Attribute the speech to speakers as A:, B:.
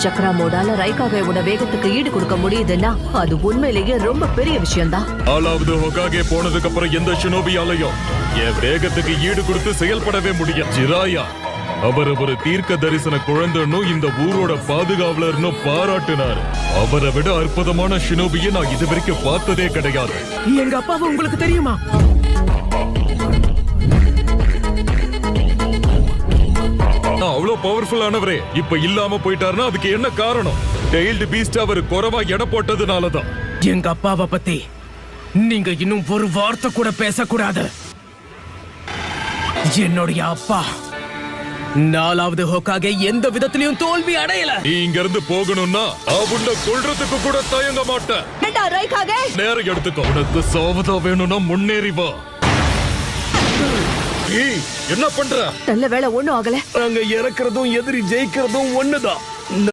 A: சக்கராமோடால ரைகாகேவோட வேகத்துக்கு ஈடு கொடுக்க முடியுதுன்னா அது உண்மையிலேயே ரொம்ப பெரிய விஷயம்தான்.
B: 4வது ஹோகாகே போனதுக்கு அப்புறம் எந்த ஷினோபியாலையும் என் வேகத்துக்கு ஈடு கொடுத்து செயல்படவே முடியும். ஜிராயா அவர் ஒரு தீர்க்க தரிசன குழந்தைன்னு இந்த ஊரோட பாதுகாவலர்னு பாராட்டினார். அவரை விட அற்புதமான ஷினோபியை நான் இதுவரைக்கும் பார்த்ததே கிடையாது.
C: எங்க அப்பாவை உங்களுக்கு தெரியுமா?
B: அவ்வளவு பவர்ஃபுல்லானவரே இப்ப இல்லாம போயிட்டாருன்னா அதுக்கு என்ன காரணம்? டெய்ல்டு பீஸ்ட் அவர் குறைவா எடை போட்டதுனாலதான்.
C: எங்க அப்பாவை பத்தி நீங்க இன்னும் ஒரு வார்த்தை கூட பேசக்கூடாது. என்னுடைய அப்பா 4வது ஹோகாகே எந்த விதத்திலையும் தோல்வி அடையல.
B: நீ இங்க இருந்து போகணும்னா அவனை கொல்றதுக்கு கூட தயங்க மாட்டேன். நேரம் எடுத்துக்கோ. உனக்கு சாவதா வேணும்னா முன்னேறி வா. என்ன பண்ற?
A: நல்ல வேளை ஒண்ணும் ஆகல.
C: அங்க இறக்குறதும் எதிரி ஜெயிக்கிறதும் ஒண்ணுதான்.